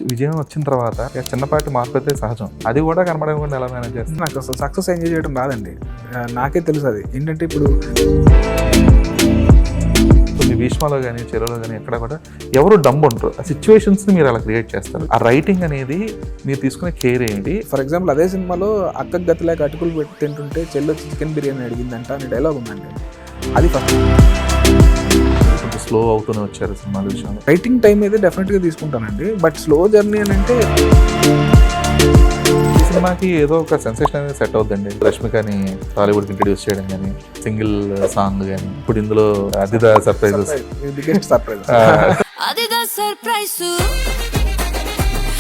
విజయం వచ్చిన తర్వాత చిన్నపాటి మార్పు అయితే సహజం. అది కూడా కనబడకుండా ఎలా మేనేజ్ చేస్తుంది? నాకు అసలు సక్సెస్ ఎంజాయ్ చేయడం రాదండి. నాకే తెలుసు అది ఏంటంటే ఇప్పుడు మీ భీష్మలో కానీ చెరువులో కానీ ఎక్కడ కూడా ఎవరు డంబ్ ఉంటారు. ఆ సిచ్యువేషన్స్ని మీరు అలా క్రియేట్ చేస్తారు. ఆ రైటింగ్ అనేది మీరు తీసుకునే కేర్ ఏంటి? ఫర్ ఎగ్జాంపుల్ అదే సినిమాలో అక్కకు గతి లేక అటుకులు పెట్టి తింటుంటే చెల్లి వచ్చి చికెన్ బిర్యానీ అడిగిందంట అనే డైలాగ్ ఉందండి. అది ఫస్ట్ కొంచెం స్లో అవుతూనే వచ్చారు సినిమాల విషయంలో. రైటింగ్ టైం అయితే డెఫినెట్గా తీసుకుంటానండి. బట్ స్లో జర్నీ అని అంటే ఈ సినిమాకి ఏదో ఒక సెన్సేషన్ అనేది సెట్ అవుతుందండి. రష్మికని టాలీవుడ్కి ఇంట్రడ్యూస్ చేయడం కానీ, సింగిల్ సాంగ్ కానీ, ఇప్పుడు ఇందులో అదిదా సర్ప్రైజెస్, బిగ్గెస్ట్ సర్ప్రైజ్.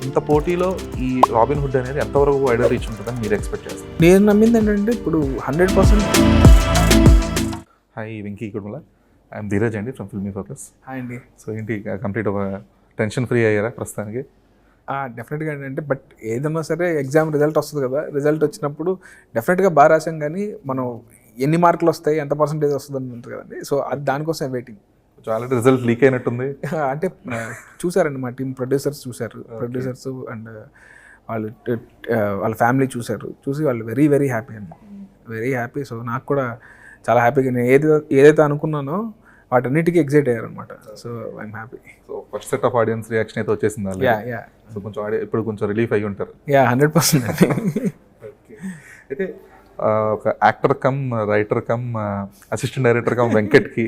ఇంత పోటీలో ఈ రాబిన్ హుడ్ అనేది ఎంతవరకు వైడర్ రీచ్ ఉంటుందని మీరు ఎక్స్పెక్ట్ చేస్తారు? నేను నమ్మింది ఏంటంటే ఇప్పుడు 100%. హాయ్ వెంకీ కుటుంబ, ఐఎమ్ ధీరజ్ అండి ఫ్రమ్ ఫిల్మీ ఫోకస్. హాయ్ అండి. సో ఏంటి కంప్లీట్ ఒక టెన్షన్ ఫ్రీ అయ్యారా ప్రస్తుతానికి? డెఫినెట్గా ఏంటంటే బట్ ఏదన్నా సరే ఎగ్జామ్ రిజల్ట్ వస్తుంది కదా, రిజల్ట్ వచ్చినప్పుడు డెఫినెట్గా బాగా రాసాం కానీ మనం ఎన్ని మార్కులు వస్తాయి, ఎంత పర్సెంటేజ్ వస్తుంది అని ఉంటుంది కదండి. సో అది దానికోసం వెయిటింగ్. ఆల్రెడీ రిజల్ట్ లీక్ అయినట్టుంది. అంటే చూసారండి, మా టీం ప్రొడ్యూసర్స్ చూశారు, ప్రొడ్యూసర్స్ అండ్ వాళ్ళు వాళ్ళ ఫ్యామిలీ చూశారు. చూసి వాళ్ళు వెరీ వెరీ హ్యాపీ అండి, వెరీ హ్యాపీ. సో నాకు కూడా చాలా హ్యాపీగా నేను ఏదైతే అనుకున్నానో వాటన్నిటికీ ఎగ్జైట్ అయ్యారు అనమాట. So I'm happy. So first set of audience reaction అయితే వచ్చేసింది. యా. సో కొంచెం ఇప్పుడు కొంచెం రిలీఫ్ అయ్యి ఉంటారు. 100% అండి. అయితే ఒక actor cum writer cum assistant director cum వెంకట్కి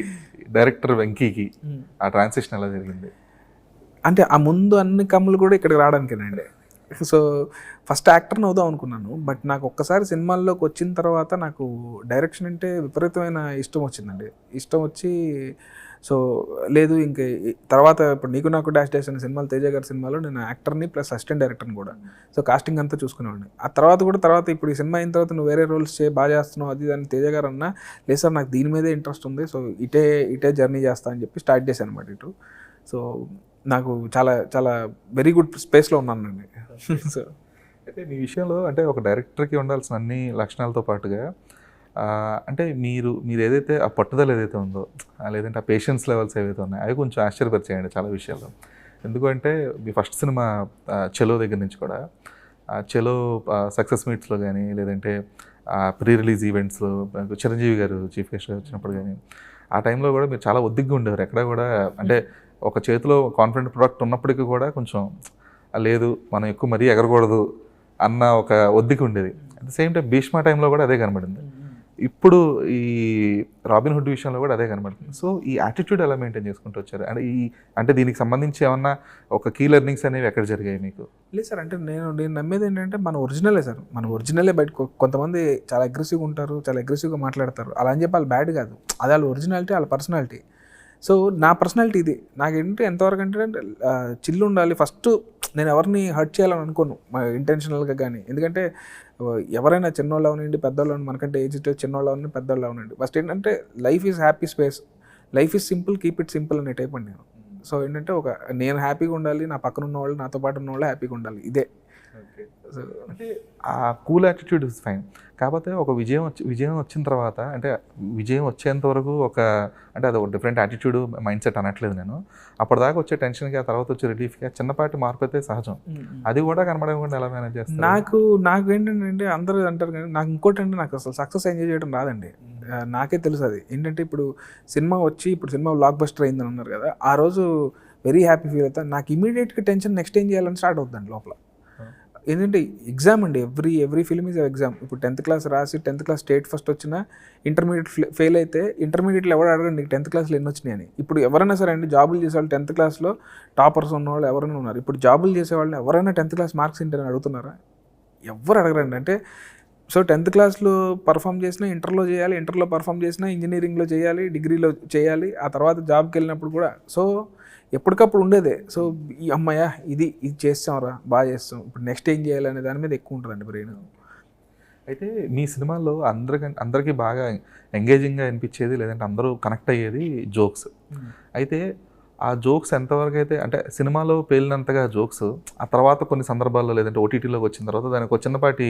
డైరెక్టర్ వెంకీకి ఆ ట్రాన్సిషన్ ఎలా జరిగింది? అంటే ఆ ముందు అన్ని కమ్ములు కూడా ఇక్కడికి రావడానికేనండి. సో ఫస్ట్ యాక్టర్ని అవుదాం అనుకున్నాను. బట్ నాకు ఒక్కసారి సినిమాల్లోకి వచ్చిన తర్వాత నాకు డైరెక్షన్ అంటే విపరీతమైన ఇష్టం వచ్చిందండి. ఇష్టం వచ్చి సో లేదు ఇంక తర్వాత ఇప్పుడు నీకు నాకు డాష్ డాష్ అనే సినిమాలు, తేజ గారి సినిమాలో నేను యాక్టర్ని ప్లస్ అసిస్టెంట్ డైరెక్టర్ని కూడా. సో కాస్టింగ్ అంతా చూసుకునేవాడిని. ఆ తర్వాత ఇప్పుడు ఈ సినిమా అయిన తర్వాత నువ్వు వేరే రోల్స్ బాగా చేస్తున్నావు అది అని తేజ గారు అన్నా, లేదు సార్ నాకు దీని మీదే ఇంట్రెస్ట్ ఉంది, సో ఇటే జర్నీ చేస్తా అని చెప్పి స్టార్ట్ చేశాను అనమాట ఇటు. సో నాకు చాలా చాలా వెరీ గుడ్ స్పేస్లో ఉన్నానండి. సో అయితే మీ విషయంలో అంటే ఒక డైరెక్టర్కి ఉండాల్సిన అన్ని లక్షణాలతో పాటుగా అంటే మీరు ఏదైతే ఆ పట్టుదల ఏదైతే ఉందో, లేదంటే ఆ పేషెన్స్ లెవెల్స్ ఏవైతే ఉన్నాయో అవి కొంచెం ఆశ్చర్యపరిచేయండి చాలా విషయాల్లో. ఎందుకంటే మీ ఫస్ట్ సినిమా చెలో దగ్గర నుంచి కూడా చెలో సక్సెస్ మీట్స్లో కానీ, లేదంటే ప్రీ రిలీజ్ ఈవెంట్స్లో చిరంజీవి గారు చీఫ్ గెస్ట్గా వచ్చినప్పుడు కానీ, ఆ టైంలో కూడా మీరు చాలా ఒద్దిగ్గా ఉండేవారు. ఎక్కడ కూడా అంటే ఒక చేతిలో కాన్ఫిడెంట్ ప్రొడక్ట్ ఉన్నప్పటికీ కూడా కొంచెం లేదు మనం ఎక్కువ మరీ ఎగరకూడదు అన్న ఒక ఒద్దిక ఉండేది. At the same time Bhishma టైంలో కూడా అదే కనబడింది. ఇప్పుడు ఈ రాబిన్ హుడ్ విషయంలో కూడా అదే కనబడుతుంది. సో ఈ యాటిట్యూడ్ ఎలా మెయింటైన్ చేసుకుంటూ వచ్చారు? అంటే దీనికి సంబంధించి ఏమన్నా ఒక కీ లెర్నింగ్స్ అనేవి ఎక్కడ జరిగాయి మీకు? లేదు సార్, అంటే నేను నమ్మేది ఏంటంటే మన ఒరిజినలే సార్, మన ఒరిజినలే బయటకు. కొంతమంది చాలా అగ్రెసివ్గా ఉంటారు, చాలా అగ్రెసివ్గా మాట్లాడతారు. అలా అని చెప్పి వాళ్ళు బ్యాడ్ కాదు, అది వాళ్ళ ఒరిజినాలిటీ, వాళ్ళ పర్సనాలిటీ. సో నా పర్సనాలిటీ ఇది. నాకేంటి ఎంతవరకు అంటే చిల్లు ఉండాలి. ఫస్ట్ నేను ఎవరిని హర్ట్ చేయాలని అనుకోను మా ఇంటెన్షనల్గా కానీ. ఎందుకంటే ఎవరైనా చిన్నోళ్ళు అవనండి, పెద్దోళ్ళు అవనండి, మనకంటే ఏజ్ చిన్నోళ్ళు అవనండి, పెద్దోళ్ళు అవనండి. ఫస్ట్ ఏంటంటే life is happy space, life is simple, keep it simple అనే టైప్ అండి నేను. సో ఏంటంటే నేను హ్యాపీగా ఉండాలి, నా పక్కన ఉన్న వాళ్ళు, నాతో పాటు ఉన్న వాళ్ళు హ్యాపీగా ఉండాలి, ఇదే. సో అంటే ఆ కూల్ యాటిట్యూడ్ ఇస్ ఫైన్. కాకపోతే ఒక విజయం వచ్చిన తర్వాత, అంటే విజయం వచ్చేంత వరకు అంటే అది ఒక డిఫరెంట్ యాటిట్యూడ్ మైండ్ సెట్ అనట్లేదు నేను. అప్పటిదాకా వచ్చే టెన్షన్కి, ఆ తర్వాత వచ్చే రిలీఫ్కి చిన్నపాటి మార్పు అయితే సహజం. అది కూడా కనబడకుండా ఎలా మేనేజ్ చేస్తారు? నాకు ఏంటంటే అందరూ అంటారు కానీ నాకు ఇంకోటి అంటే నాకు అసలు సక్సెస్ ఎంజాయ్ చేయడం రాదండి. నాకే తెలుసు అది ఏంటంటే ఇప్పుడు సినిమా బ్లాక్ బస్టర్ అయిందని అన్నారు కదా, ఆ రోజు వెరీ హ్యాపీ ఫీల్ అవుతాను. నాకు ఇమీడియట్గా టెన్షన్ నెక్స్ట్ ఏం చేయాలని స్టార్ట్ అవుతుందండి లోపల. ఏంటంటే ఎగ్జామ్ అండి, ఎవ్రీ ఫిల్మ్ ఈజ్ ఎగ్జామ్. ఇప్పుడు 10th క్లాస్ రాసి 10th క్లాస్ స్టేట్ ఫస్ట్ వచ్చినా ఇంటర్మీడియట్ ఫెయిల్ అయితే ఇంటర్మీడియట్లో ఎవరు అడగండి నీకు 10th క్లాస్లో ఎన్ని వచ్చినాయి అని. ఇప్పుడు ఎవరైనా సరే అండి జాబులు చేసేవాళ్ళు 10th క్లాస్లో టాపర్స్ ఉన్నవాళ్ళు ఎవరైనా ఉన్నారు. ఇప్పుడు జాబులు చేసేవాళ్ళని ఎవరైనా 10th క్లాస్ మార్క్స్ ఏంటని అడుగుతున్నారా? ఎవరు అడగరండి. అంటే సో 10th క్లాస్లో పర్ఫామ్ చేసినా ఇంటర్లో చేయాలి, ఇంటర్లో పర్ఫామ్ చేసినా ఇంజనీరింగ్లో చేయాలి, డిగ్రీలో చేయాలి, ఆ తర్వాత జాబ్కి వెళ్ళినప్పుడు కూడా. సో ఎప్పటికప్పుడు ఉండేదే. సో ఈ అమ్మాయ ఇది చేస్తాంరా, బాగా చేస్తాం, ఇప్పుడు నెక్స్ట్ ఏం చేయాలనే దాని మీద ఎక్కువ ఉంటుందండి బ్రెయిన్. అయితే మీ సినిమాల్లో అందరికీ బాగా ఎంగేజింగ్గా అనిపించేది, లేదంటే అందరూ కనెక్ట్ అయ్యేది జోక్స్. అయితే ఆ జోక్స్ ఎంతవరకు అయితే అంటే సినిమాలో పేలినంతగా జోక్స్ ఆ తర్వాత కొన్ని సందర్భాల్లో, లేదంటే ఓటీటీలోకి వచ్చిన తర్వాత దానికి ఒక చిన్నపాటి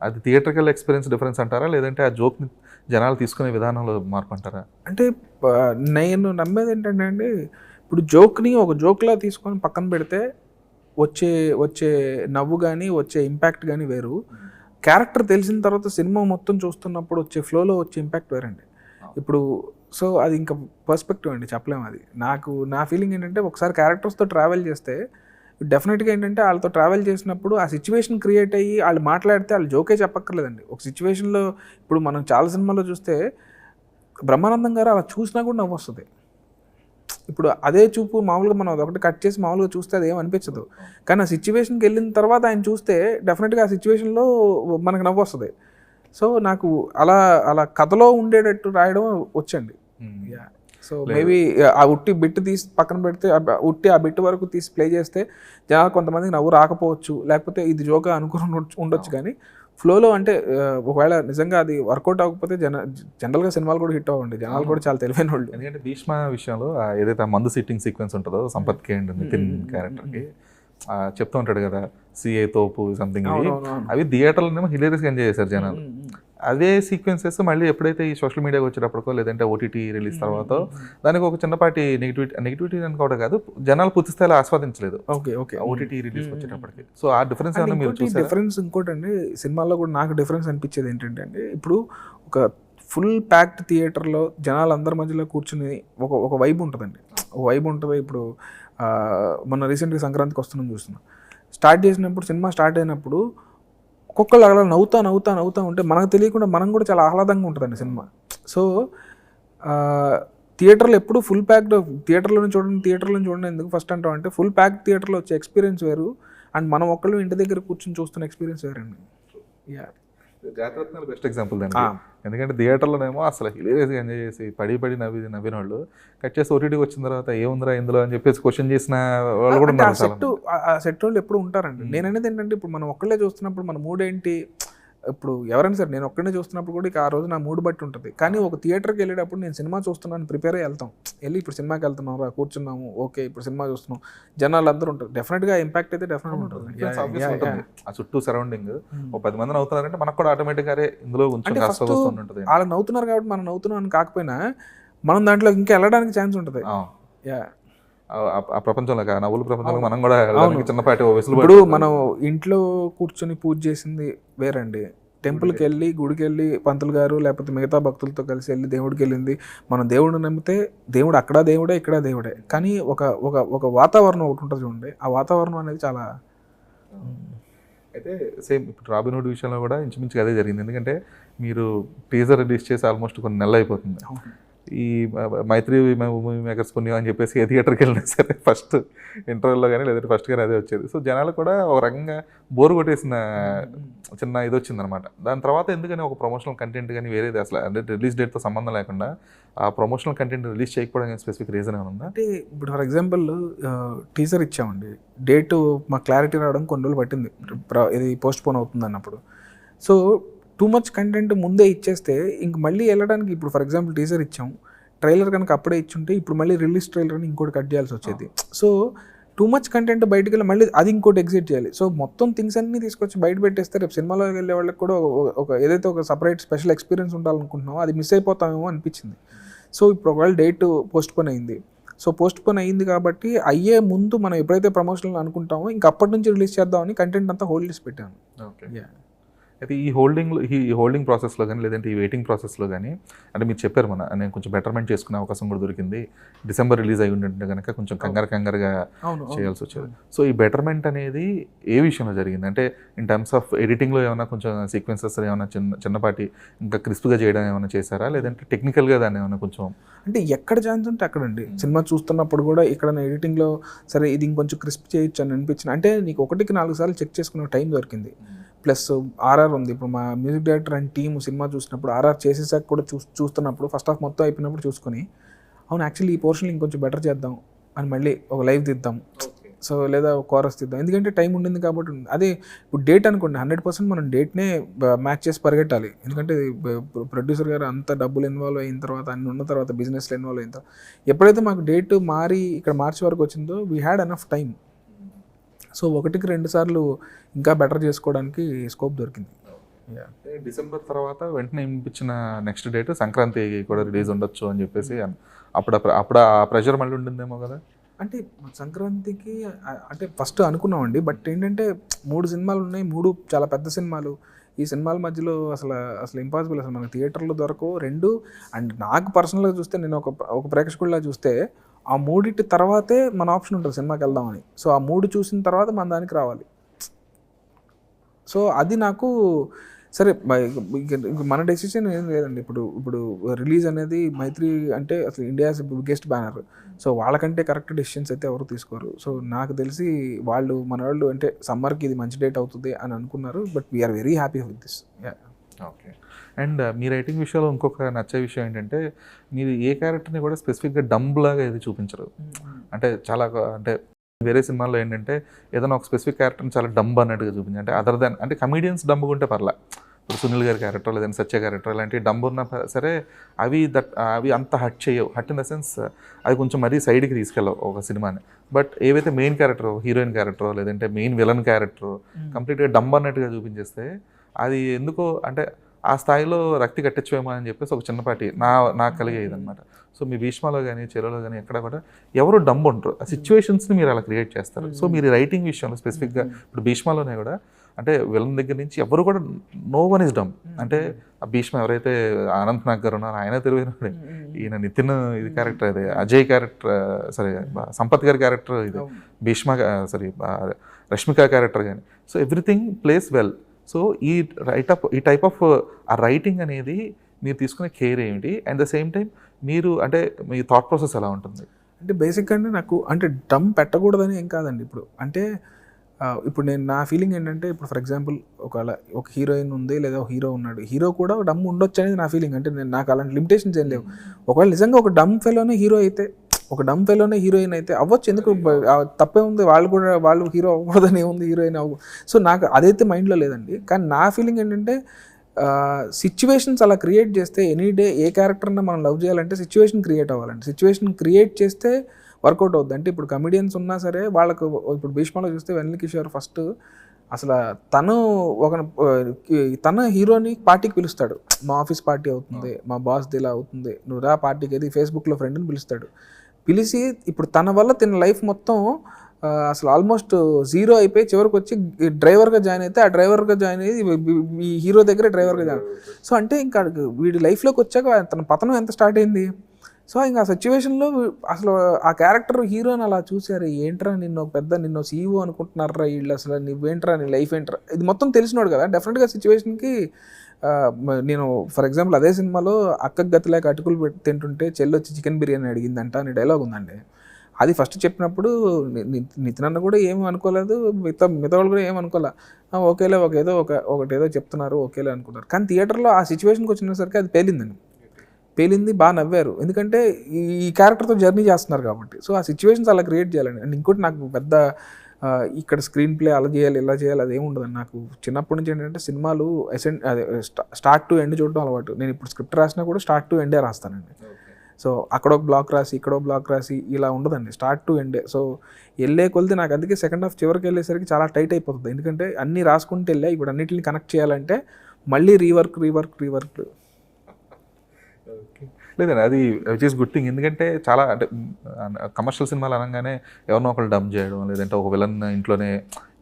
అది థియేట్రికల్ ఎక్స్పీరియన్స్ డిఫరెన్స్ అంటారా, లేదంటే ఆ జోక్ని జనాలు తీసుకునే విధానంలో మార్పు అంటారా? అంటే నేను నమ్మేది ఏంటంటే అండి, ఇప్పుడు జోక్ని ఒక జోక్లా తీసుకొని పక్కన పెడితే వచ్చే వచ్చే నవ్వు కానీ వచ్చే ఇంపాక్ట్ కానీ వేరు. క్యారెక్టర్ తెలిసిన తర్వాత సినిమా మొత్తం చూస్తున్నప్పుడు వచ్చే ఫ్లోలో వచ్చే ఇంపాక్ట్ వేరండి. ఇప్పుడు సో అది ఇంకా పర్స్పెక్టివ్ అండి, చెప్పలేము అది. నా ఫీలింగ్ ఏంటంటే ఒకసారి క్యారెక్టర్స్తో ట్రావెల్ చేస్తే డెఫినెట్గా ఏంటంటే వాళ్ళతో ట్రావెల్ చేసినప్పుడు ఆ సిచ్యువేషన్ క్రియేట్ అయ్యి వాళ్ళు మాట్లాడితే వాళ్ళు జోకే చెప్పక్కర్లేదండి. ఒక సిచ్యువేషన్లో ఇప్పుడు మనం చాలా సినిమాల్లో చూస్తే బ్రహ్మానందం గారు అలా చూసినా కూడా నవ్వు వస్తుంది. ఇప్పుడు అదే చూపు మామూలుగా మనం అదొకటి కట్ చేసి మామూలుగా చూస్తే అది ఏం అనిపించదు. కానీ ఆ సిచ్యువేషన్కి వెళ్ళిన తర్వాత ఆయన చూస్తే డెఫినెట్గా ఆ సిచ్యువేషన్లో మనకు నవ్వు వస్తుంది. సో నాకు అలా అలా కథలో ఉండేటట్టు రాయడం వచ్చండి. సో మేబీ ఆ ఉట్టి బిట్ తీసి పక్కన పెడితే ఉట్టి ఆ బిట్ వరకు తీసి ప్లే చేస్తే జనాలు కొంతమందికి నవ్వు రాకపోవచ్చు, లేకపోతే ఇది జోగా అనుకుని ఉండొచ్చు. కానీ ఫ్లోలో అంటే ఒకవేళ నిజంగా అది వర్కౌట్ అవ్వకపోతే జనరల్గా సినిమాలు కూడా హిట్ అవ్వండి. జనాలు కూడా చాలా తెలివైన వాళ్ళు. ఎందుకంటే భీష్మ విషయంలో ఏదైతే మందు సిట్టింగ్ సీక్వెన్స్ ఉంటుందో సంపత్కి అండ్ నితిన్ క్యారెక్టర్కి చెప్తూ ఉంటాడు కదా, సిఏ తోపు సంథింగ్, అవి థియేటర్లోనేమో హిలేరియస్గా ఎంజాయ్ చేశారు జనాలు. అదే సీక్వెన్సెస్ మళ్ళీ ఎప్పుడైతే ఈ సోషల్ మీడియాకి వచ్చేటప్పటికో లేదంటే ఓటీటీ రిలీజ్ తర్వాత దానికి ఒక చిన్నపాటి నెగిటివిటీ అనుకోవడం కాదు, జనాలు పూర్తి స్థాయిలో ఆస్వాదించలేదు ఓటీటీ రిలీజ్ వచ్చేటప్పటికి. సో ఆ డిఫరెన్స్ డిఫరెన్స్ ఇంకోటండి సినిమాల్లో కూడా నాకు డిఫరెన్స్ అనిపించేది ఏంటంటే అండి, ఇప్పుడు ఒక ఫుల్ ప్యాక్డ్ థియేటర్లో జనాలు అందరి మధ్యలో కూర్చుని ఒక వైబ్ ఉంటుందండి, ఒక వైబ్ ఉంటుంది. ఇప్పుడు మొన్న రీసెంట్గా సంక్రాంతికి వస్తున్నాం చూస్తున్నాం, స్టార్ట్ చేసినప్పుడు సినిమా స్టార్ట్ అయినప్పుడు ఒక్కొక్కళ్ళు అలా నవ్వుతా ఉంటే మనకు తెలియకుండా మనం కూడా చాలా ఆహ్లాదంగా ఉంటుందండి సినిమా. సో థియేటర్లో ఎప్పుడు ఫుల్ ప్యాక్డ్ థియేటర్లోనే చూడండి ఎందుకు ఫస్ట్ అంటాం అంటే ఫుల్ ప్యాక్డ్ థియేటర్లో వచ్చే ఎక్స్పీరియన్స్ వేరు, అండ్ మనం ఒక్కళ్ళు ఇంటి దగ్గర కూర్చొని చూస్తున్న ఎక్స్పీరియన్స్ వేరండి. జాతరత్నాలు బెస్ట్ ఎగ్జాంపుల్ దానికి. ఎందుకంటే థియేటర్లోనేమో అసలు హిలేరియస్గా ఎంజాయ్ చేసి పడి నవ్విన వాళ్ళు కట్ చేసి ఓటీటీకి వచ్చిన తర్వాత ఏముందిరా ఇందులో అని చెప్పేసి క్వశ్చన్ చేసిన వాళ్ళు కూడా ఉన్నారు. ఆ సెట్ వాళ్ళు ఎప్పుడు ఉంటారండి. నేను అనేది ఏంటంటే ఇప్పుడు మనం ఒక్కళ్ళే చూస్తున్నప్పుడు మన మూడ్ ఏంటి, ఇప్పుడు ఎవరైనా సరే నేను ఒక్కడే చూస్తున్నప్పుడు కూడా ఇక ఆ రోజు నా మూడ్ బట్టి ఉంటుంది. కానీ ఒక థియేటర్కి వెళ్ళేటప్పుడు నేను సినిమా చూస్తున్నాను ప్రిపేర్ అయ్యి వెళ్ళి ఇప్పుడు సినిమాకి వెళ్తున్నాం రా కూర్చున్నాము ఓకే ఇప్పుడు సినిమా చూస్తున్నాం జనాలు అందరూ ఉంటారు, డెఫినెట్గా ఇంపాక్ట్ అయితే డెఫినెట్గా ఉంటుంది. ఆ చుట్టూ సరౌండింగ్ ఒక 10 మంది నవ్వుతున్నారంటే మనకు కూడా ఆటోమేటిక్గా ఇందులో ఉంటుంది. వాళ్ళు నవ్వుతున్నారు కాబట్టి మనం నవ్వుతున్నాం అని కాకపోయినా మనం దాంట్లో ఇంకా వెళ్ళడానికి ఛాన్స్ ఉంటుంది. ఆ ప్రపంచంలో నవ్వుల ప్రపంచంలో మనం కూడా చిన్నపాటి ఇప్పుడు మనం ఇంట్లో కూర్చొని పూజ చేసింది వేరండి, టెంపుల్కి వెళ్ళి గుడికి వెళ్ళి పంతులు గారు లేకపోతే మిగతా భక్తులతో కలిసి వెళ్ళి దేవుడికి వెళ్ళింది. మనం దేవుడిని నమ్మితే దేవుడు అక్కడ దేవుడే ఇక్కడ దేవుడే, కానీ ఒక వాతావరణం ఒకటి ఉంటుంది చూడండి, ఆ వాతావరణం అనేది చాలా. అయితే సేమ్ ఇప్పుడు రాబిన్హుడ్ విషయంలో కూడా ఇంచుమించుగా అదే జరిగింది. ఎందుకంటే మీరు టీజర్ రిలీజ్ చేసి ఆల్మోస్ట్ కొన్ని నెలలు అయిపోతుంది. ఈ మైత్రి మూవీ మేకర్స్ పుణ్యం అని చెప్పేసి ఏ థియేటర్కి వెళ్ళినా సరే ఫస్ట్ ఇంటర్వెల్లో కానీ లేదంటే ఫస్ట్ కానీ అదే వచ్చేది. సో జనాలు కూడా ఒక రకంగా బోరు కొట్టేసిన చిన్న ఇది వచ్చిందనమాట. దాని తర్వాత ఎందుకని ఒక ప్రమోషనల్ కంటెంట్ కానీ వేరేది అసలు అంటే రిలీజ్ డేట్తో సంబంధం లేకుండా ఆ ప్రమోషనల్ కంటెంట్ రిలీజ్ చేయకపోవడానికి స్పెసిఫిక్ రీజన్ ఏమైనా ఉందా? అంటే ఇప్పుడు ఫర్ ఎగ్జాంపుల్ టీజర్ ఇచ్చామండి, డేటు మాకు క్లారిటీ రావడం కొన్ని రోజులు పట్టింది, ఇది పోస్ట్ పోన్ అవుతుంది అన్నప్పుడు. సో టూ మచ్ కంటెంట్ ముందే ఇచ్చేస్తే ఇంక మళ్ళీ వెళ్ళడానికి ఇప్పుడు ఫర్ ఎగ్జాంపుల్ టీజర్ ఇచ్చాం, ట్రైలర్ కనుక అప్పుడే ఇచ్చుంటే ఇప్పుడు మళ్ళీ రిలీజ్ ట్రైలర్ అని ఇంకోటి కట్ చేయాల్సి వచ్చేది. సో టూ మచ్ కంటెంట్ బయటకు వెళ్ళి మళ్ళీ అది ఇంకోటి ఎగ్జిట్ చేయాలి. సో మొత్తం థింగ్స్ అన్నీ తీసుకొచ్చి బయట పెట్టేస్తే రేపు సినిమాలో వెళ్ళే వాళ్ళకి కూడా ఒక ఏదైతే ఒక సపరేట్ స్పెషల్ ఎక్స్పీరియన్స్ ఉండాలనుకుంటున్నామో అది మిస్ అయిపోతామేమో అనిపించింది. సో ఇప్పుడు ఒకవేళ డేట్ పోస్ట్ పోన్ అయింది, సో పోస్ట్ పోన్ అయింది కాబట్టి అయ్యే ముందు మనం ఎప్పుడైతే ప్రమోషన్లు అనుకుంటామో ఇంక అప్పటి నుంచి రిలీజ్ చేద్దామని కంటెంట్ అంతా హోల్డ్ చేసి పెట్టాను. అయితే ఈ హోల్డింగ్ ప్రాసెస్లో కానీ లేదంటే ఈ వెయిటింగ్ ప్రాసెస్లో కానీ అంటే మీరు చెప్పారు నేను కొంచెం బెటర్మెంట్ చేసుకునే అవకాశం కూడా దొరికింది, డిసెంబర్ రిలీజ్ అయి ఉంటే కనుక కొంచెం కంగారుగా చేయాల్సి వచ్చేది. సో ఈ బెటర్మెంట్ అనేది ఏ విషయంలో జరిగింది? అంటే ఇన్ టర్మ్స్ ఆఫ్ ఎడిటింగ్లో ఏమైనా కొంచెం సీక్వెన్సెస్ ఏమైనా చిన్నపాటి ఇంకా క్రిస్ప్గా చేయడం ఏమైనా చేశారా, లేదంటే టెక్నికల్గా దాన్ని ఏమైనా కొంచెం అంటే ఎక్కడ ఛాన్స్ ఉంటే అక్కడండి. సినిమా చూస్తున్నప్పుడు కూడా ఇక్కడ ఎడిటింగ్లో సరే ఇది ఇంకొంచెం క్రిస్ప్ చేయొచ్చు అని అనిపించింది. అంటే నీకు 1-4 సార్లు చెక్ చేసుకునే టైం దొరికింది. ప్లస్ ఆర్ఆర్ ఉంది, ఇప్పుడు మా music director and team cinema చూసినప్పుడు ఆర్ఆర్ చేసేసాక కూడా చూస్తున్నప్పుడు ఫస్ట్ హాఫ్ మొత్తం అయిపోయినప్పుడు చూసుకొని అవును యాక్చువల్లీ ఈ పోర్షన్లు ఇంకొంచెం బెటర్ చేద్దాం అని మళ్ళీ ఒక లైవ్ తీద్దాం, సో లేదా ఒక కోరస్ తీద్దాం, ఎందుకంటే టైం ఉండింది కాబట్టి. అదే ఇప్పుడు డేట్ అనుకోండి 100% మనం డేట్నే మ్యాచ్ చేసి పరిగెట్టాలి, ఎందుకంటే ప్రొడ్యూసర్ గారు అంత డబ్బులు ఇన్వాల్వ్ అయిన తర్వాత అన్ని ఉన్న తర్వాత బిజినెస్లో ఇన్వాల్వ్ అయిన తర్వాత ఎప్పుడైతే మాకు డేట్ మారి ఇక్కడ మార్చి వరకు వచ్చిందో we had enough time. So 1-2 సార్లు ఇంకా బెటర్ చేసుకోవడానికి స్కోప్ దొరికింది. డిసెంబర్ తర్వాత వెంటనే ఇప్పించిన నెక్స్ట్ డేట్ సంక్రాంతి కూడా రిలీజ్ ఉండొచ్చు అని చెప్పేసి అప్పుడు ఆ ప్రెషర్ మళ్ళీ ఉండిందేమో కదా. అంటే సంక్రాంతికి అంటే ఫస్ట్ అనుకున్నామండి. బట్ ఏంటంటే 3 సినిమాలు ఉన్నాయి. 3 చాలా పెద్ద సినిమాలు. ఈ సినిమాల మధ్యలో అసలు ఇంపాసిబుల్. అసలు మనకి థియేటర్‌లో దొరకవు 2. అండ్ నాకు పర్సనల్‌గా చూస్తే నేను ఒక ప్రేక్షకుడిలా చూస్తే ఆ మూడిటి తర్వాతే మన ఆప్షన్ ఉంటుంది సినిమాకెళ్దామని. సో, ఆ 3 చూసిన తర్వాత మన దానికి రావాలి. సో, అది నాకు సరే ఇక మన డెసిషన్ ఏం లేదండి. ఇప్పుడు రిలీజ్ అనేది మైత్రి అంటే అసలు ఇండియాస్ బిగ్గెస్ట్ బ్యానర్. సో, వాళ్ళకంటే కరెక్ట్ డెసిషన్స్ అయితే ఎవరు తీసుకోరు. సో, నాకు తెలిసి మనోళ్ళు అంటే సమ్మర్‌కి ఇది మంచి డేట్ అవుతుంది అని అనుకున్నారు. But we are very happy with this. Yeah! Okay. And మీ రైటింగ్ విషయంలో ఇంకొక నచ్చే విషయం ఏంటంటే, మీరు ఏ క్యారెక్టర్‌ని కూడా స్పెసిఫిక్‌గా డంబ్ లాగా ఏది చూపించరు. అంటే చాలా అంటే వేరే సినిమాల్లో ఏంటంటే ఏదైనా ఒక స్పెసిఫిక్ క్యారెక్టర్ని చాలా డంబ్ అన్నట్టుగా చూపించారు. అంటే అదర్ దాన్ అంటే కమీడియన్స్ డంబ్గా ఉంటే పర్లా. ఇప్పుడు సునీల్ గారి క్యారెక్టర్ లేదంటే సత్య క్యారెక్టర్ ఇలాంటి డంబ్ ఉన్నా సరే అవి అంత హట్ చేయవు. హట్ ఇన్ ద సెన్స్ అవి కొంచెం మరీ సైడ్కి తీసుకెళ్ళవు ఒక సినిమాని. బట్ ఏవైతే మెయిన్ క్యారెక్టర్ హీరోయిన్ క్యారెక్టర్ లేదంటే మెయిన్ విలన్ క్యారెక్టర్ కంప్లీట్గా డంబ్ అన్నట్టుగా చూపించేస్తే అది ఎందుకో అంటే ఆ స్థాయిలో రక్తి కట్టించవేమో అని చెప్పేసి ఒక చిన్నపాటి నాకు కలిగేది అనమాట. సో మీ భీష్మలో కానీ చెరలో కానీ ఎక్కడ కూడా ఎవరు డంబ్ ఉంటారు. ఆ సిచ్యువేషన్స్ని మీరు అలా క్రియేట్ చేస్తారు. సో మీరు రైటింగ్ విషయంలో స్పెసిఫిక్గా ఇప్పుడు భీష్మలోనే కూడా అంటే విలన్ దగ్గర నుంచి ఎవరు కూడా నో వన్ ఇస్ డంబ్. అంటే ఆ భీష్మ ఎవరైతే అనంత్ నాగ్ గారు ఉన్నారో ఆయన తెలివైనడే. ఈయన నితిన్ ఇది క్యారెక్టర్ అదే అజయ్ క్యారెక్టర్ సరే సంపత్ గారి క్యారెక్టర్ ఇది భీష్మ రష్మిక క్యారెక్టర్ కానీ. So everything place well. So ఈ టైప్ ఆఫ్ ఆ రైటింగ్ అనేది మీరు తీసుకునే కేర్ ఏమిటి? అండ్ ద సేమ్ టైం మీరు అంటే మీ థాట్ ప్రాసెస్ ఎలా ఉంటుంది? అంటే బేసిక్గా నాకు అంటే డమ్ పెట్టకూడదని ఏం కాదండి. ఇప్పుడు నేను నా ఫీలింగ్ ఏంటంటే ఇప్పుడు ఫర్ ఎగ్జాంపుల్ ఒక హీరోయిన్ ఉంది లేదా ఒక హీరో ఉన్నాడు. హీరో కూడా డమ్ ఉండొచ్చు అనేది నా ఫీలింగ్. అంటే నాకు అలాంటి లిమిటేషన్స్ ఏం లేవు. ఒకవేళ నిజంగా ఒక డమ్ ఫెలోనే హీరో అయితే ఒక డమ్ ఫెలోనే హీరోయిన్ అయితే అవ్వచ్చు. ఎందుకు తప్పే ఉంది. వాళ్ళు హీరో అవ్వకూడదని ఏముంది, హీరోయిన్ అవ్వ. సో నాకు అదైతే మైండ్లో లేదండి. కానీ నా ఫీలింగ్ ఏంటంటే సిచ్యువేషన్స్ అలా క్రియేట్ చేస్తే ఎనీ డే ఏ క్యారెక్టర్ని మనం లవ్ చేయాలంటే సిచ్యువేషన్ క్రియేట్ అవ్వాలండి. సిచ్యువేషన్ క్రియేట్ చేస్తే వర్కౌట్ అవుద్ది. అంటే ఇప్పుడు కమెడియన్స్ ఉన్నా సరే వాళ్ళకు ఇప్పుడు భీష్మలో చూస్తే వెన్నెల కిషోర్ ఫస్ట్ అసలు తన హీరోని పార్టీకి పిలుస్తాడు. మా ఆఫీస్ పార్టీ అవుతుంది, మా బాస్ది ఇలా అవుతుంది, నువ్వు రా పార్టీకి, అది ఫేస్బుక్లో ఫ్రెండ్ని పిలుస్తాడు. పిలిచి ఇప్పుడు తన వల్ల తిన లైఫ్ మొత్తం అసలు ఆల్మోస్ట్ జీరో అయిపోయి చివరికి వచ్చి డ్రైవర్గా జాయిన్ అయితే ఆ డ్రైవర్గా జాయిన్ అయ్యి ఈ హీరో దగ్గర డ్రైవర్గా జాయిన్. సో అంటే ఇంకా వీడి లైఫ్లోకి వచ్చాక తన పతనం ఎంత స్టార్ట్ అయింది. సో ఇంకా ఆ సిచ్యువేషన్లో అసలు ఆ క్యారెక్టర్ హీరోని అలా చూసారు. ఏంట్రా నిన్ను సీఈఓ అనుకుంటున్నారా వీళ్ళు, అసలు నువ్వేంట్రా, నీ లైఫ్ ఏంట్రా, ఇది మొత్తం తెలిసినోడు కదా. డెఫినెట్గా సిచ్యువేషన్కి నేను ఫర్ ఎగ్జాంపుల్ అదే సినిమాలో అక్కకు గతిలేక అటుకులు తింటుంటే చెల్లి వచ్చి చికెన్ బిర్యానీ అడిగిందంట అని డైలాగ్ ఉందండి. అది ఫస్ట్ చెప్పినప్పుడు నితిన్ అన్న కూడా ఏమీ అనుకోలేదు, మిగతా వాళ్ళు కూడా ఏమి అనుకోలే. ఓకేలే ఒకటేదో చెప్తున్నారు ఓకేలే అనుకున్నారు. కానీ థియేటర్లో ఆ సిచ్యువేషన్కి వచ్చినసరికి అది పేలింది, బాగా నవ్వారు. ఎందుకంటే ఈ క్యారెక్టర్తో జర్నీ చేస్తున్నారు కాబట్టి. సో ఆ సిచ్యువేషన్స్ అలా క్రియేట్ చేయాలండి. అండ్ ఇంకోటి నాకు పెద్ద ఇక్కడ స్క్రీన్ ప్లే అలా చేయాలి ఇలా చేయాలి అదేం ఉండదండి. నాకు చిన్నప్పటి నుంచి ఏంటంటే సినిమాలు స్టార్ట్ టు ఎండ్ చూడడం అలవాటు. నేను ఇప్పుడు స్క్రిప్ట్ రాసినా కూడా స్టార్ట్ టు ఎండే రాస్తానండి. సో అక్కడ ఒక బ్లాక్ రాసి ఇక్కడ బ్లాక్ రాసి ఇలా ఉండదండి, స్టార్ట్ టు ఎండే. సో వెళ్ళే కొలితే నాకు అందుకే సెకండ్ హాఫ్ చివరికి వెళ్ళేసరికి చాలా టైట్ అయిపోతుంది. ఎందుకంటే అన్నీ రాసుకుంటూ వెళ్ళా, ఇప్పుడు అన్నిటిని కనెక్ట్ చేయాలంటే మళ్ళీ రీవర్క్. లేదండి అది విచ్ ఈస్ గుడ్ థింగ్. ఎందుకంటే చాలా అంటే కమర్షియల్ సినిమాలు అనగానే ఎవరినో ఒకళ్ళు డంప్ చేయడం లేదంటే ఒక విలన్ ఇంట్లోనే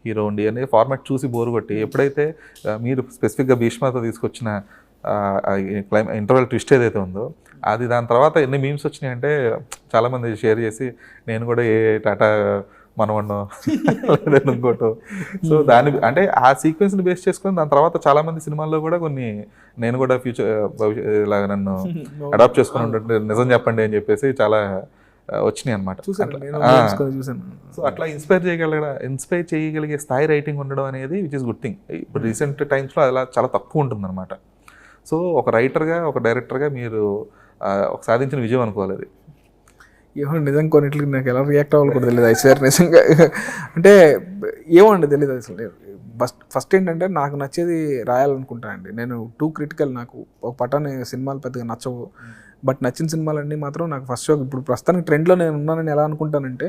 హీరో ఉండి అనే ఫార్మాట్ చూసి బోరు కొట్టి ఎప్పుడైతే మీరు స్పెసిఫిక్గా భీష్మతో తీసుకొచ్చిన ఇంటర్వెల్ ట్విస్ట్ ఏదైతే ఉందో అది దాని తర్వాత ఎన్ని మీమ్స్ వచ్చినాయంటే చాలామంది షేర్ చేసి నేను కూడా ఏ టాటా మనవన్నో లేదంటే ఇంకోటో. సో దాని అంటే ఆ సీక్వెన్స్ని బేస్ చేసుకొని దాని తర్వాత చాలామంది సినిమాల్లో కూడా కొన్ని నేను కూడా ఇలాగ నన్ను అడాప్ట్ చేసుకుని ఉంటుంటే నిజం చెప్పండి అని చెప్పేసి చాలా వచ్చినాయి అనమాట. సో అట్లా ఇన్స్పైర్ చేయగలిగే స్థాయి రైటింగ్ ఉండడం అనేది విచ్ ఇస్ గుడ్ థింగ్. ఇప్పుడు రీసెంట్ టైమ్స్లో అలా చాలా తక్కువ ఉంటుంది అనమాట. సో ఒక రైటర్గా ఒక డైరెక్టర్గా మీరు ఒక సాధించిన విజయం అనుకోవాలి అది. ఏమో నిజంగా కొన్నిటికి నాకు ఎలా రియాక్ట్ అవ్వాలి కూడా తెలియదు. ఐశ్వర్ నిజంగా అంటే ఏమండి తెలియదు అసలు. ఫస్ట్ ఏంటంటే నాకు నచ్చేది రాయాలనుకుంటానండి. నేను టూ క్రిటికల్. నాకు ఒక పటాన్ని సినిమాలు పెద్దగా నచ్చవు. బట్ నచ్చిన సినిమాలన్నీ మాత్రం నాకు ఫస్ట్ షోకి ఇప్పుడు ప్రస్తుతానికి ట్రెండ్లో నేను ఉన్నానని ఎలా అనుకుంటానంటే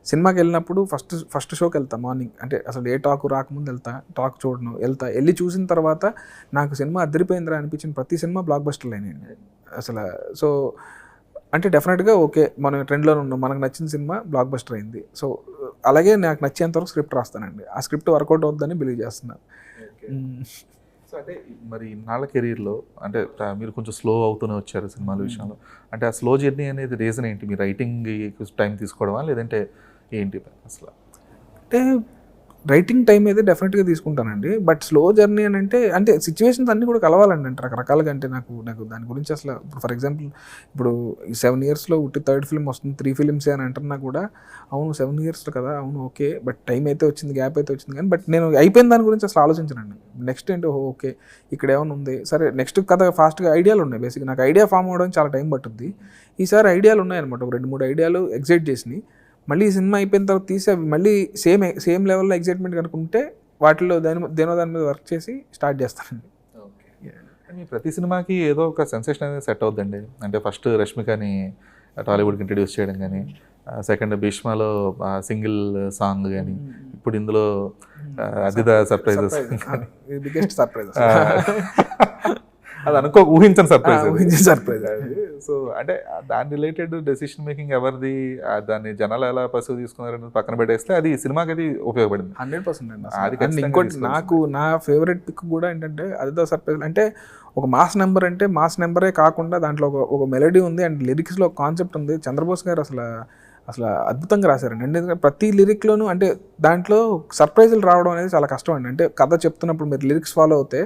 సినిమాకి వెళ్ళినప్పుడు ఫస్ట్ షోకి వెళ్తాను మార్నింగ్. అంటే అసలు ఏ టాక్ రాకముందు టాక్ చూడను వెళ్ళి చూసిన తర్వాత నాకు సినిమా అదిరిపోయిందిరా అనిపించిన ప్రతి సినిమా బ్లాక్ బస్టర్లు అయినాయండి అసలు. సో అంటే డెఫినెట్గా ఓకే మనం ట్రెండ్లోనే ఉన్నాం, మనకు నచ్చిన సినిమా బ్లాక్ బస్టర్ అయింది. సో అలాగే నాకు నచ్చేంతవరకు స్క్రిప్ట్ రాస్తానండి. ఆ స్క్రిప్ట్ వర్కౌట్ అవుతుందని బిలీవ్ చేస్తున్నాను. సో అంటే మరి ఇన్నాళ్ళ కెరీర్లో అంటే మీరు కొంచెం స్లో అవుతూనే వచ్చారు సినిమాల విషయంలో. అంటే ఆ స్లో జర్నీ అనేది రీజన్ ఏంటి? మీ రైటింగ్ టైం తీసుకోవడమా లేదంటే ఏంటి అసలు? అంటే రైటింగ్ టైం అయితే డెఫినెట్గా తీసుకుంటానండి. బట్ స్లో జర్నీ అని అంటే సిచ్యువేషన్స్ అన్నీ కూడా కలవాలండి. అంటే రకరకాలుగా అంటే నాకు దాని గురించి అసలు ఇప్పుడు ఫర్ ఎగ్జాంపుల్ ఇప్పుడు ఈ 7 yearsలో ఉట్టి థర్డ్ ఫిల్మ్ వస్తుంది, 3 films అని అంటున్నా కూడా అవును 7 years కదా, అవును ఓకే, బట్ టైం అయితే వచ్చింది, గ్యాప్ అయితే వచ్చింది, కానీ బట్ నేను అయిపోయిన దాని గురించి అసలు ఆలోచించనండి. నెక్స్ట్ ఏంటి, ఓకే ఇక్కడ ఏమైనా ఉంది, సరే నెక్స్ట్ కథ ఫాస్ట్గా ఐడియాలు ఉన్నాయి. బేసిక్గా నాకు ఐడియా ఫామ్ అవ్వడానికి చాలా టైం పట్టుద్ది. ఈసారి ఐడియాలు ఉన్నాయన్నమాట, ఒక 2-3 ఐడియాలు ఎగ్జైట్ చేసినాయి. మళ్ళీ ఈ సినిమా అయిపోయిన తర్వాత తీసి అవి మళ్ళీ సేమ్ లెవెల్లో ఎగ్జైట్మెంట్ కనుకుంటే వాటిలో దాని మీద వర్క్ చేసి స్టార్ట్ చేస్తానండి. మీ ప్రతి సినిమాకి ఏదో ఒక సెన్సేషన్ అనేది సెట్ అవుద్దండి. అంటే ఫస్ట్ రష్మికని టాలీవుడ్కి ఇంట్రడ్యూస్ చేయడం కానీ, సెకండ్ భీష్మలో సింగిల్ సాంగ్ కానీ, ఇప్పుడు ఇందులో అదిదా సర్ప్రైజెస్, బిగ్గెస్ట్ సర్ప్రైజ్, అది ఊహించని సర్ప్రైజ్. సో అంటే దాని రిలేటెడ్ డెసిషన్ మేకింగ్ ఎవరిది, దాన్ని జనాలు ఎలా పర్సీవ్ తీసుకున్నారని పక్కన పెట్టేస్తే అది సినిమాకి అది ఉపయోగపడింది 100% అండి. ఇంకోటి నాకు నా ఫేవరెట్ పిక్ కూడా ఏంటంటే అదిదా సర్ప్రైజ్. అంటే ఒక మాస్ నెంబర్ అంటే మాస్ నెంబరే కాకుండా దాంట్లో ఒక మెలడీ ఉంది అండ్ లిరిక్స్లో ఒక కాన్సెప్ట్ ఉంది. చంద్రబోస్ గారు అసలు అద్భుతంగా రాశారండి. ఎందుకంటే ప్రతి లిరిక్లోనూ అంటే దాంట్లో సర్ప్రైజులు రావడం అనేది చాలా కష్టం అండి. అంటే కథ చెప్తున్నప్పుడు మీరు లిరిక్స్ ఫాలో అవుతే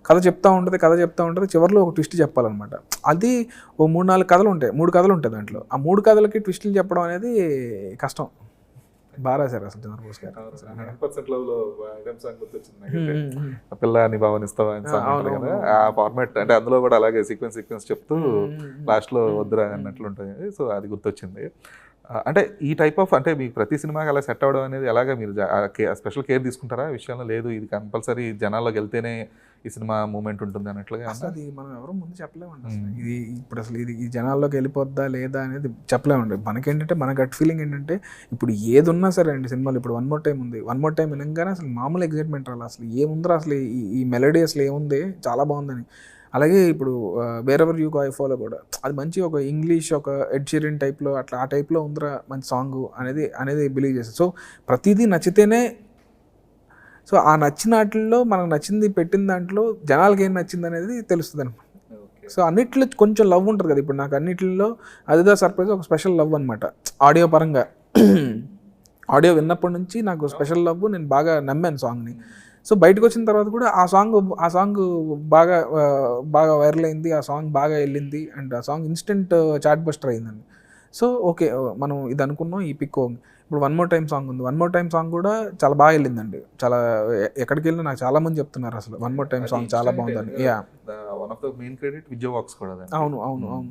కథ చెప్తూ ఉంటుంది, చివరిలో ఒక ట్విస్ట్ చెప్పాలన్నమాట. అది ఓ 3-4 కథలు ఉంటాయి, 3 కథలు ఉంటాయి దాంట్లో. ఆ 3 కథలకి ట్విస్టులు చెప్పడం అనేది కష్టం. బాగా రాశారు అసలు చంద్రబోస్ గారు. 100% లవ్లో పిల్లని భావనిస్తావా కదా, ఆ ఫార్మాట్ అంటే అందులో కూడా అలాగే సీక్వెన్స్ చెప్తూ లాస్ట్లో వద్దురా అన్నట్లు ఉంటుంది. సో అది గుర్తొచ్చింది. అంటే ఈ టైప్ ఆఫ్ అంటే మీకు ప్రతి సినిమాకి అలా సెట్ అవ్వడం అనేది ఎలాగా మీరు స్పెషల్ కేర్ తీసుకుంటారా ఈ విషయంలో? లేదు ఇది కంపల్సరీ జనాల్లోకి వెళ్తేనే ఈ సినిమా మూమెంట్ ఉంటుంది అన్నట్లుగా. అది మనం ఎవరు ముందు చెప్పలేమండి. ఇది ఇప్పుడు అసలు ఇది ఈ జనాల్లోకి వెళ్ళిపోద్దా లేదా అనేది చెప్పలేమండి. మనకేంటంటే మన గట్ ఫీలింగ్ ఏంటంటే ఇప్పుడు ఏది ఉన్నా సరే అండి సినిమాలు, ఇప్పుడు వన్ మోర్ టైం ఉంది, వన్ మోర్ టైం వినగానే అసలు మామూలు ఎగ్జైట్మెంట్ రాలి, అసలు ఏముందిరా అసలు ఈ మెలడీ అసలు ఏముంది, చాలా బాగుందని. అలాగే ఇప్పుడు wherever you go I follow కూడా అది మంచి ఒక ఇంగ్లీష్ ఒక ఎడ్ షీరన్ టైప్లో అట్లా ఆ టైప్లో ఉందిరా మంచి సాంగ్ అనేది బిలీవ్ చేస్తారు. సో ప్రతిదీ నచ్చితేనే, సో ఆ నచ్చిన వాటిల్లో మనకు నచ్చింది పెట్టిన దాంట్లో జనాలకి ఏం నచ్చింది అనేది తెలుస్తుంది అనమాట. సో అన్నిట్లో కొంచెం లవ్ ఉంటుంది కదా. ఇప్పుడు నాకు అన్నిటిలో అదిదా సర్ప్రైజ్ ఒక స్పెషల్ లవ్ అనమాట. ఆడియో పరంగా ఆడియో విన్నప్పటి నుంచి నాకు స్పెషల్ లవ్, నేను బాగా నమ్మాను సాంగ్ని. సో బయటకు వచ్చిన తర్వాత కూడా ఆ సాంగ్ బాగా వైరల్ అయింది, ఆ సాంగ్ బాగా వెళ్ళింది అండ్ ఆ సాంగ్ ఇన్స్టెంట్ చాట్ బస్టర్ అయిందండి. సో ఓకే మనం ఇది అనుకున్నాం, ఈ పిక్. ఇప్పుడు వన్ మోర్ టైం సాంగ్ ఉంది, వన్ మోర్ టైం సాంగ్ కూడా చాలా బాగా వెళ్ళిందండి. చాలా ఎక్కడికి వెళ్ళినా నాకు చాలా మంది చెప్తున్నారు అసలు వన్ మోర్ టైం సాంగ్ చాలా బాగుందని. అవును.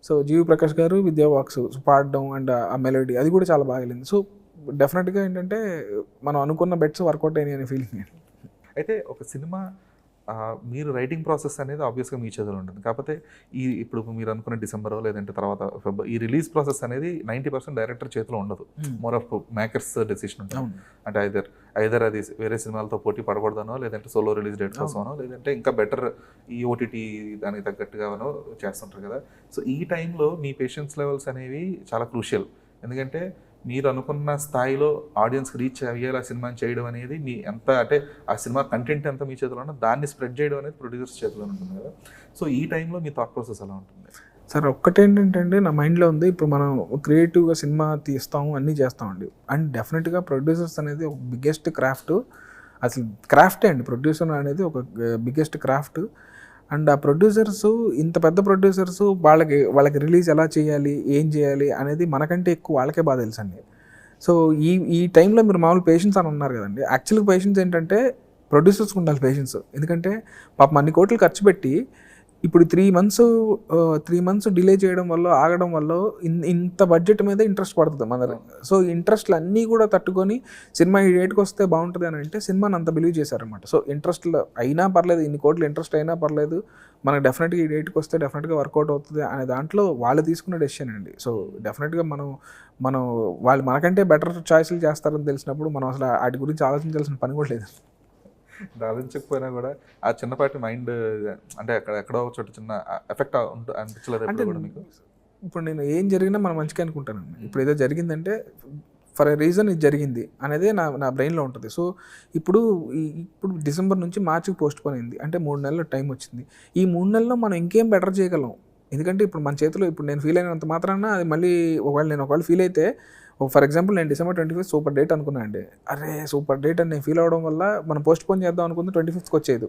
సో జీవి ప్రకాష్ గారు విద్యావాక్స్ పాడడం అండ్ ఆ మెలోడీ అది కూడా చాలా బాగా వెళ్ళింది. సో డెఫినెట్గా ఏంటంటే మనం అనుకున్న బెట్స్ వర్కౌట్ అయినాయి అనే ఫీలింగ్. అయితే ఒక సినిమా మీరు రైటింగ్ ప్రాసెస్ అనేది ఆబ్వియస్గా మీ చేతిలో ఉంటుంది. కాకపోతే ఇప్పుడు మీరు అనుకున్న డిసెంబర్ లేదంటే తర్వాత ఈ రిలీజ్ ప్రాసెస్ అనేది 90% డైరెక్టర్ చేతిలో ఉండదు. మోర్ ఆఫ్ మేకర్స్ డెసిషన్ ఉంటుంది. అంటే ఐదర్ అది వేరే సినిమాలతో పోటీ పడకూడదనో, లేదంటే సోలో రిలీజ్ డేట్ కోసమనో, లేదంటే ఇంకా బెటర్ ఈ ఓటీటీ దానికి తగ్గట్టుగానో చేస్తుంటారు కదా. సో ఈ టైంలో మీ పేషెన్స్ లెవెల్స్ అనేవి చాలా క్రూషియల్. ఎందుకంటే మీరు అనుకున్న స్థాయిలో ఆడియన్స్కి రీచ్ అయ్యేలా సినిమాని చేయడం అనేది మీ ఎంత అంటే ఆ సినిమా కంటెంట్ ఎంత మీ చేతిలో ఉన్నా దాన్ని స్ప్రెడ్ చేయడం అనేది ప్రొడ్యూసర్స్ చేతిలో ఉంటుంది కదా. సో ఈ టైంలో మీ థాట్ ప్రాసెస్ ఎలా ఉంటుంది? సార్ ఒక్కటేంటంటే నా మైండ్లో ఉంది, ఇప్పుడు మనం క్రియేటివ్గా సినిమా తీస్తాము అన్నీ చేస్తామండి. అండ్ డెఫినెట్గా ప్రొడ్యూసర్స్ అనేది ఒక బిగ్గెస్ట్ క్రాఫ్ట్, అసలు క్రాఫ్టే అండి. ప్రొడ్యూసర్ అనేది ఒక బిగ్గెస్ట్ క్రాఫ్ట్. అండ్ ఆ ప్రొడ్యూసర్స్, ఇంత పెద్ద ప్రొడ్యూసర్స్ వాళ్ళకి రిలీజ్ ఎలా చేయాలి, ఏం చేయాలి అనేది మనకంటే ఎక్కువ వాళ్ళకే బాగా తెలుసండి. సో ఈ టైంలో మీరు మామూలు పేషెన్స్ అని ఉన్నారు కదండి. యాక్చువల్గా పేషెన్స్ ఏంటంటే ప్రొడ్యూసర్స్కి ఉండాలి పేషెన్స్. ఎందుకంటే పాపం అన్ని కోట్లు ఖర్చు పెట్టి ఇప్పుడు 3 months డిలే చేయడం వల్ల, ఆగడం వల్ల ఇంత బడ్జెట్ మీద ఇంట్రెస్ట్ పడుతుంది మన. సో ఇంట్రెస్ట్లు అన్నీ కూడా తట్టుకొని సినిమా ఈ డేట్కి వస్తే బాగుంటుంది అని అంటే సినిమాని అంత బిలీవ్ చేశారనమాట. సో ఇంట్రెస్ట్లో అయినా పర్లేదు, ఇన్ని కోట్లు ఇంట్రెస్ట్ అయినా పర్లేదు, మనకు డెఫినెట్గా ఈ డేట్కి వస్తే డెఫినెట్గా వర్కౌట్ అవుతుంది అనే దాంట్లో వాళ్ళు తీసుకున్న డెసిషన్ అండి. సో డెఫినెట్గా మనం వాళ్ళు మనకంటే బెటర్ చాయిస్లు చేస్తారని తెలిసినప్పుడు మనం అసలు వాటి గురించి ఆలోచించాల్సిన పని కూడా లేదు. ఆలోచించకపోయినా కూడా ఆ చిన్నపాటి మైండ్ అంటే ఎక్కడో చోట చిన్న ఎఫెక్ట్ అనిపించలేదు కూడా మీకు? ఇప్పుడు నేను ఏం జరిగినా మనం మంచిగా అనుకుంటానండి. ఇప్పుడు ఏదో జరిగిందంటే ఫర్ ఎ రీజన్ ఇది జరిగింది అనేదే నా బ్రెయిన్లో ఉంటుంది. సో ఇప్పుడు ఇప్పుడు డిసెంబర్ నుంచి మార్చికి పోస్ట్ పోన్ అయింది అంటే 3 నెలలు టైం వచ్చింది. ఈ 3 నెలల్లో మనం ఇంకేం బెటర్ చేయగలం? ఎందుకంటే ఇప్పుడు మన చేతిలో ఇప్పుడు నేను ఫీల్ అయినంత మాత్రాన అది మళ్ళీ ఒకవేళ ఫీల్ అయితే ఫర్ ఎగ్జాంపుల్ నేను December 25 సూపర్ డేట్ అనుకున్నాను అండి. అరే సూపర్ డేట్ అని నేను ఫీల్ అవ్వడం వల్ల మనం పోస్ట్ పోన్ చేద్దాం అనుకుంది 25కి వచ్చేది.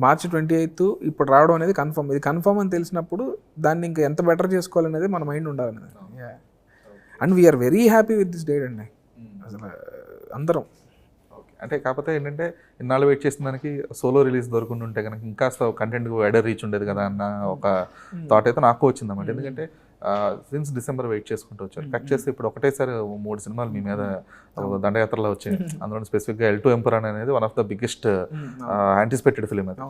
మార్చి 28 ఇప్పుడు రావడం అనేది కన్ఫర్మ్. ఇది కన్ఫర్మ్ అని తెలిసినప్పుడు దాన్ని ఇంకా ఎంత బెటర్ చేసుకోవాలనేది మన మైండ్ ఉండాలనేది. And we are very happy with this date అండి అసలు అందరం. అంటే కాకపోతే ఏంటంటే ఇన్నాళ్ళు వెయిట్ చేసిన దానికి సోలో రిలీజ్ దొరకకుండా ఉంటే కనుక ఇంకా కంటెంట్ వైడర్ రీచ్ ఉండేది కదా అన్న ఒక థాట్ అయితే నాకు వచ్చిందన్నమాట. ఎందుకంటే సిన్స్ డిసెంబర్ వెయిట్ చేసుకుంటూ వచ్చారు. కట్ చేస్తే ఇప్పుడు ఒకటేసారి 3 సినిమాలు మీ మీద దండయాత్రలో వచ్చాయి. అందులో స్పెసిఫిక్గా L2 Emperor అనేది one of the biggest anticipated film అది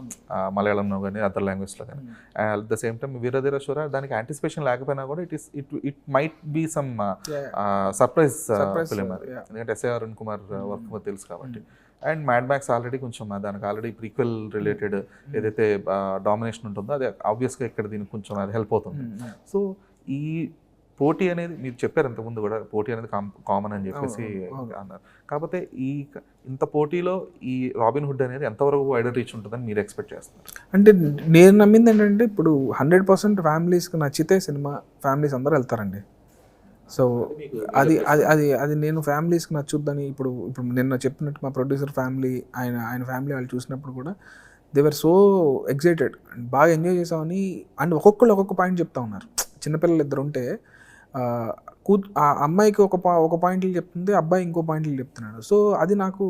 మలయాళంలో కానీ అదర్ లాంగ్వేజ్లో కానీ. At the same time Veera Dheera Soora దానికి యాంటిసిపేషన్ లేకపోయినా కూడా it might be some surprise film అది. ఎందుకంటే S.A. అరుణ్ కుమార్ వర్క్ తెలుసు కాబట్టి. అండ్ మ్యాడ్ మ్యాక్స్ ఆల్రెడీ కొంచెం దానికి ఆల్రెడీ ప్రీక్వెల్ రిలేటెడ్ ఏదైతే డామినేషన్ ఉంటుందో అది ఆబ్వియస్గా ఇక్కడ దీనికి కొంచెం అది హెల్ప్ అవుతుంది. సో ఈ పోటీ అనేది మీరు చెప్పారు ఇంతకుముందు కూడా, పోటీ అనేది కామన్ అని చెప్పేసి అన్నారు. కాకపోతే ఇంత పోటీలో ఈ రాబిన్ హుడ్ అనేది ఎంతవరకు వైడర్ రీచ్ ఉంటుందని మీరు ఎక్స్పెక్ట్ చేస్తున్నారు? అంటే నేను నమ్మింది ఏంటంటే ఇప్పుడు 100% ఫ్యామిలీస్కి నచ్చితే సినిమా ఫ్యామిలీస్ అందరూ వెళ్తారండి. సో అది అది అది అది నేను ఫ్యామిలీస్కి నచ్చుద్దని ఇప్పుడు నిన్న చెప్పినట్టు మా ప్రొడ్యూసర్ ఫ్యామిలీ ఆయన ఫ్యామిలీ వాళ్ళు చూసినప్పుడు కూడా దే వర్ సో ఎక్సైటెడ్, బాగా ఎంజాయ్ చేసామని. అండ్ ఒక్కొక్కళ్ళు ఒక్కొక్క పాయింట్ చెప్తా ఉన్నారు. చిన్నపిల్లలు ఇద్దరు ఉంటే ఆ అమ్మాయికి ఒక పాయింట్లు చెప్తుంది, అబ్బాయి ఇంకో పాయింట్లు చెప్తున్నాడు. సో అది నాకు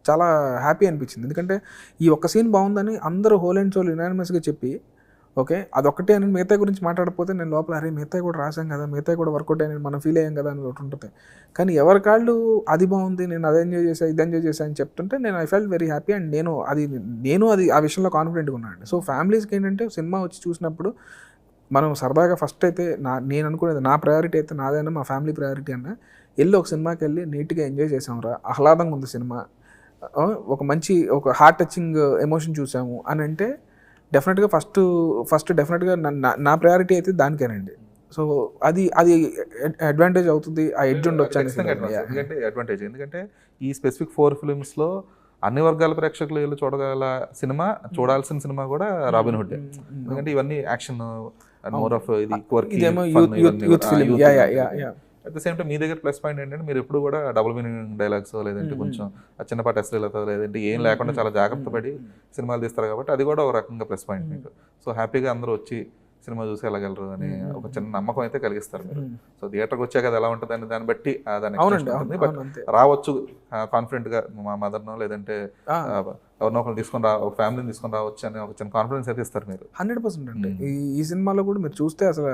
చాలా హ్యాపీ అనిపించింది. ఎందుకంటే ఈ ఒక్క సీన్ బాగుందని అందరూ హోల్ అండ్ సోల్ యునానిమస్గా చెప్పి ఓకే అదొక్కటే అని మిగతా గురించి మాట్లాడకపోతే నేను లోపల అరే మిగతా కూడా రాసాం కదా, మిగతా కూడా వర్కౌట్ అని మనం ఫీల్ అయ్యాం కదా అని ఒకటి ఉంటుంది. కానీ ఎవరి కాళ్ళు అది బాగుంది, నేను అది ఎంజాయ్ చేసా, ఇది ఎంజాయ్ చేసా అని చెప్తుంటే నేను I felt very happy. And నేను అది ఆ విషయంలో కాన్ఫిడెంట్గా ఉన్నాను. సో ఫ్యామిలీస్కి ఏంటంటే సినిమా వచ్చి చూసినప్పుడు మనం సరదాగా ఫస్ట్ అయితే నేను అనుకునేది నా ప్రయారిటీ అయితే నాదైనా మా ఫ్యామిలీ ప్రయారిటీ అన్న వెళ్ళి ఒక సినిమాకి వెళ్ళి నీట్గా ఎంజాయ్ చేసాంరా, ఆహ్లాదంగా ఉంది సినిమా, ఒక హార్ట్ టచింగ్ ఎమోషన్ చూసాము అని అంటే డెఫినెట్గా ఫస్ట్ డెఫినెట్గా నా ప్రయారిటీ అయితే దానికేనండి. సో అది అడ్వాంటేజ్ అవుతుంది, ఆ ఎడ్జ్ ఉండొచ్చు. అడ్వాంటేజ్ ఎందుకంటే ఈ స్పెసిఫిక్ 4 ఫిల్మ్స్లో అన్ని వర్గాల ప్రేక్షకులు వీళ్ళు చూడాల్సిన సినిమా కూడా రాబిన్ హుడ్. ఎందుకంటే ఇవన్నీ యాక్షన్ మోర్ ఆఫ్ ఇది అట్ ద సేమ్ టైం మీ దగ్గర ప్లస్ పాయింట్ ఏంటంటే మీరు ఎప్పుడు కూడా డబుల్ మీనింగ్ డైలాగ్స్ లేదంటే కొంచెం చిన్నపాటి అశ్లీలత లేదంటే ఏం లేకుండా చాలా జాగ్రత్త పడి సినిమాలు తీస్తారు కాబట్టి అది కూడా ఒక రకంగా ప్లస్ పాయింట్ మీకు. సో హ్యాపీగా అందరూ వచ్చి సినిమా చూసి వెళ్ళగలరు అని ఒక చిన్న నమ్మకం అయితే కలిగిస్తారు మీరు. సో థియేటర్కి వచ్చాక అది ఎలా ఉంటుంది అని దాన్ని బట్టి దాన్ని బట్ రావచ్చు కాన్ఫిడెంట్గా మా మదర్నో లేదంటే ఎవరినో ఒకరు ఒక ఫ్యామిలీని తీసుకొని రావచ్చు అని ఒక చిన్న కాన్ఫిడెన్స్ అయితే ఇస్తారు మీరు. 100% అండి. ఈ సినిమాలో కూడా మీరు చూస్తే అసలు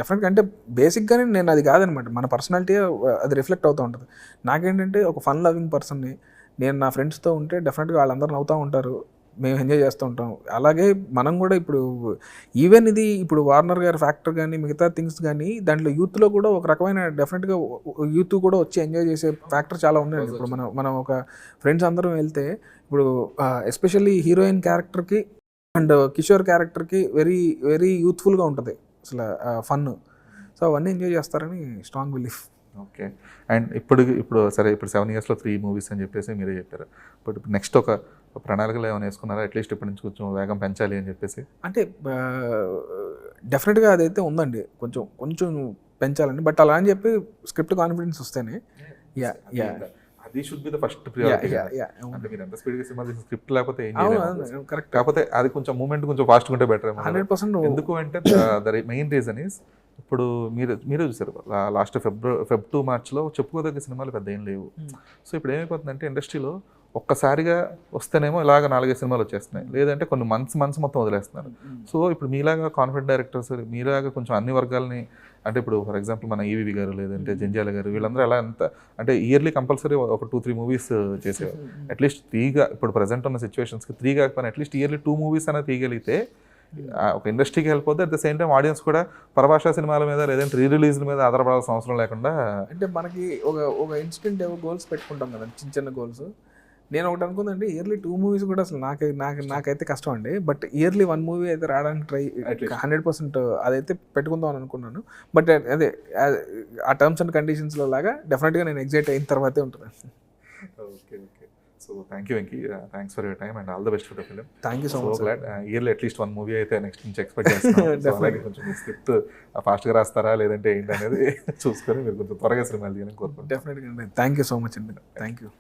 డెఫినెట్గా అంటే బేసిక్గానే నేను అది కాదనమాట, మన పర్సనాలిటీ అది రిఫ్లెక్ట్ అవుతూ ఉంటుంది. నాకేంటంటే ఒక ఫన్ లవింగ్ పర్సన్ని నేను నా ఫ్రెండ్స్తో ఉంటే డెఫినెట్గా వాళ్ళందరూ నవ్వుతూ ఉంటారు, మేము ఎంజాయ్ చేస్తూ ఉంటాం. అలాగే మనం కూడా ఇప్పుడు ఈవెన్ ఇది ఇప్పుడు వార్నర్ గారి ఫ్యాక్టర్ కానీ మిగతా థింగ్స్ కానీ దాంట్లో యూత్లో కూడా ఒక రకమైన డెఫినెట్గా యూత్ కూడా వచ్చి ఎంజాయ్ చేసే ఫ్యాక్టర్ చాలా ఉన్నాయండి. ఇప్పుడు మనం ఒక ఫ్రెండ్స్ అందరం వెళ్తే ఇప్పుడు ఎస్పెషల్లీ హీరోయిన్ క్యారెక్టర్కి అండ్ కిషోర్ క్యారెక్టర్కి వెరీ వెరీ యూత్ఫుల్గా ఉంటుంది అసలు ఫన్. సో అవన్నీ ఎంజాయ్ చేస్తారని స్ట్రాంగ్ బిలీఫ్. ఓకే. అండ్ ఇప్పుడు సరే ఇప్పుడు 7 yearsలో 3 movies అని చెప్పేసి మీరే చెప్పారు. బట్ ఇప్పుడు నెక్స్ట్ ఒక ప్రణాళికలు ఏమైనా వేసుకున్నారా? అట్లీస్ట్ ఇప్పటి నుంచి కొంచెం వేగం పెంచాలి అని చెప్పేసి. అంటే డెఫినెట్గా అదైతే ఉందండి, కొంచెం పెంచాలండి. బట్ అలా అని చెప్పి స్క్రిప్ట్ కాన్ఫిడెన్స్ వస్తేనే అది should be the first priority. అంటే మీరు ఎంత స్పీడ్గా సినిమా తీసి స్క్రిప్ట్ లేకపోతే ఏం చేయలేదు. కరెక్ట్. కాకపోతే అది కొంచెం మూమెంట్ కొంచెం ఫాస్ట్గా ఉంటే బెటర్. 100%. ఎందుకు అంటే ద మెయిన్ రీజన్ ఈస్ ఇప్పుడు మీరే చూసారు లాస్ట్ Feb to Marchలో చెప్పుకోదగ్గ సినిమాలు పెద్ద ఏం లేవు. సో ఇప్పుడు ఏమైపోతుందంటే ఇండస్ట్రీలో ఒక్కసారిగా వస్తేనేమో ఇలాగ 4-5 సినిమాలు వచ్చేస్తున్నాయి, లేదంటే కొన్ని మంత్స్ మొత్తం వదిలేస్తున్నారు. సో ఇప్పుడు మీలాగా కాన్ఫిడెంట్ డైరెక్టర్స్ మీలాగా కొంచెం అన్ని వర్గాలని అంటే ఇప్పుడు ఫర్ ఎగ్జాంపుల్ మన ఈవీవి గారు లేదంటే జంజాల గారు వీళ్ళందరూ ఎలా అంటే ఇయర్లీ కంపల్సరీ ఒక 2-3 movies చేసేవారు. అట్లీస్ట్ 3గా ఇప్పుడు ప్రజెంట్ ఉన్న సిచ్యువేషన్స్కి 3 కాకపోయినా అట్లీస్ట్ ఇయర్లీ 2 movies అనేది తీయగలిగితే ఒక ఇండస్ట్రీకి హెల్ప్ అవుతుంది. At the same time audience కూడా పరభాషా సినిమాల మీద లేదంటే రిలీజ్ల మీద ఆధారపడాల్సిన అవసరం లేకుండా. అంటే మనకి ఒక ఇన్స్టెంట్ గోల్స్ పెట్టుకుంటాం కదా, చిన్న గోల్స్. నేను ఒకటి అనుకుందండి, ఇయర్లీ 2 మూవీస్ కూడా అసలు నాకైతే కష్టం అండి. బట్ ఇయర్లీ 1 మూవీ అయితే రావడానికి ట్రై At least. 100% అదైతే పెట్టుకుందాం అని అనుకున్నాను. బట్ అదే ఆ టర్మ్స్ అండ్ కండిషన్స్లో లాగా డెఫినెట్గా నేను ఎగ్జైట్ అయిన తర్వాతే ఉంటుంది. Okay okay. So thank you Venky, thanks for your time and all the best for the film. Thank you so so much. Glad yearly at least 1 movie అయితే నెక్స్ట్ నుంచి ఎక్స్పెక్ట్ చేస్తున్నాను. So, అలాగే కొంచెం స్క్రిప్ట్ ఫాస్ట్గా రాస్తారా లేదంటే ఏంటి అనేది చూసుకొని మీరు కొంచెం త్వరగా సినిమాలు తీయాలని కోరుకుంటున్నాను. డెఫినెట్గా అండి. థ్యాంక్ యూ సో మచ్ అండి. Thank you.